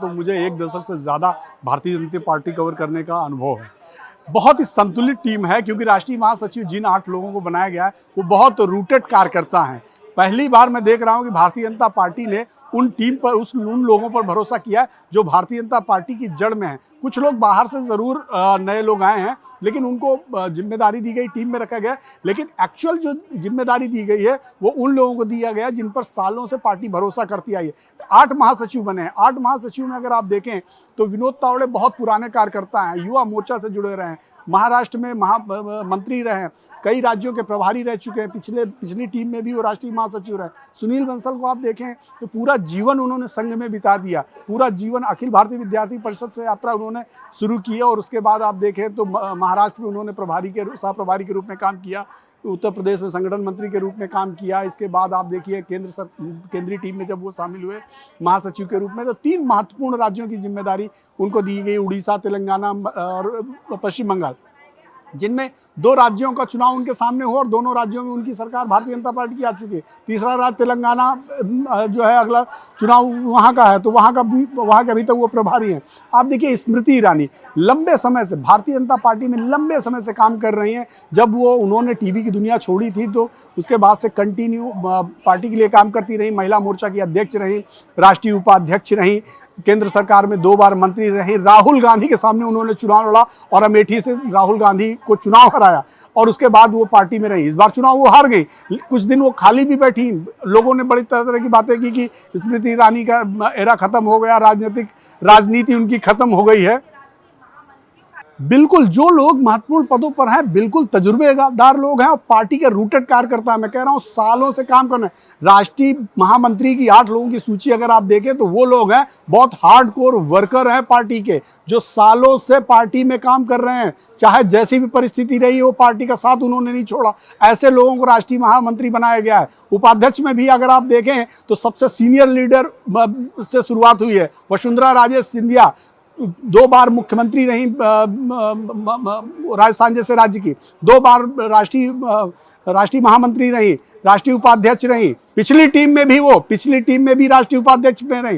तो मुझे एक दशक से ज़्यादा भारतीय जनता पार्टी कवर करने का अनुभव है। बहुत ही संतुलित टीम है क्योंकि राष्ट्रीय महासचिव जिन 8 लोगों को बनाया गया है वो बहुत रूटेड कार्यकर्ता हैं। पहली बार मैं देख रहा हूं कि भारतीय जनता पार्टी ने उन लोगों पर भरोसा किया है जो भारतीय जनता पार्टी की जड़ में है। कुछ लोग बाहर से ज़रूर नए लोग आए हैं लेकिन उनको जिम्मेदारी दी गई, टीम में रखा गया, लेकिन एक्चुअल जो जिम्मेदारी दी गई है वो उन लोगों को दिया गया जिन पर सालों से पार्टी भरोसा करती आई है। 8 महासचिव बने हैं। 8 महासचिव में अगर आप देखें तो विनोद तावड़े बहुत पुराने कार्यकर्ता हैं, युवा मोर्चा से जुड़े रहे हैं, महाराष्ट्र में मंत्री रहे हैं, कई राज्यों के प्रभारी रह चुके हैं, पिछली टीम में भी वो राष्ट्रीय महासचिव रहे। सुनील बंसल को आप देखें तो पूरा जीवन उन्होंने संघ में बिता दिया, पूरा जीवन अखिल भारतीय विद्यार्थी परिषद से यात्रा उन्होंने शुरू की है और उसके बाद आप देखें तो महाराष्ट्र में उन्होंने सह प्रभारी के रूप में काम किया, उत्तर प्रदेश में संगठन मंत्री के रूप में काम किया। इसके बाद आप देखिए केंद्रीय टीम में जब वो शामिल हुए महासचिव के रूप में तो 3 महत्वपूर्ण राज्यों की जिम्मेदारी उनको दी गई, उड़ीसा, तेलंगाना और पश्चिम बंगाल, जिनमें 2 राज्यों का चुनाव उनके सामने हो और दोनों राज्यों में उनकी सरकार भारतीय जनता पार्टी की आ चुकी है। तीसरा राज्य तेलंगाना जो है अगला चुनाव वहाँ का है तो वहाँ के अभी तक वो प्रभारी हैं। आप देखिए स्मृति ईरानी लंबे समय से भारतीय जनता पार्टी में लंबे समय से काम कर रही हैं। जब उन्होंने टीवी की दुनिया छोड़ी थी तो उसके बाद से कंटिन्यू पार्टी के लिए काम करती रही, महिला मोर्चा की अध्यक्ष रही, राष्ट्रीय उपाध्यक्ष रही, केंद्र सरकार में 2 बार मंत्री रहे। राहुल गांधी के सामने उन्होंने चुनाव लड़ा और अमेठी से राहुल गांधी को चुनाव हराया और उसके बाद वो पार्टी में रही। इस बार चुनाव वो हार गई, कुछ दिन वो खाली भी बैठी। लोगों ने बड़ी तरह की बातें की कि स्मृति ईरानी का एरा खत्म हो गया, राजनीति उनकी खत्म हो गई है। बिल्कुल, जो लोग महत्वपूर्ण पदों पर हैं बिल्कुल तजुर्बेदार लोग हैं और पार्टी के रूटेड कार्यकर्ता हैं। मैं कह रहा हूं सालों से काम कर रहे हैं। राष्ट्रीय महामंत्री की 8 लोगों की सूची अगर आप देखें तो वो लोग हैं बहुत हार्डकोर वर्कर हैं पार्टी के, जो सालों से पार्टी में काम कर रहे हैं। चाहे जैसी भी परिस्थिति रही हो पार्टी का साथ उन्होंने नहीं छोड़ा। ऐसे लोगों को राष्ट्रीय महामंत्री बनाया गया है। उपाध्यक्ष में भी अगर आप देखें तो सबसे सीनियर लीडर से शुरुआत हुई है। वसुंधरा राजे सिंधिया 2 बार मुख्यमंत्री रही राजस्थान जैसे राज्य की, 2 बार राष्ट्रीय महामंत्री रही, राष्ट्रीय उपाध्यक्ष रही। पिछली टीम में भी राष्ट्रीय उपाध्यक्ष में रही।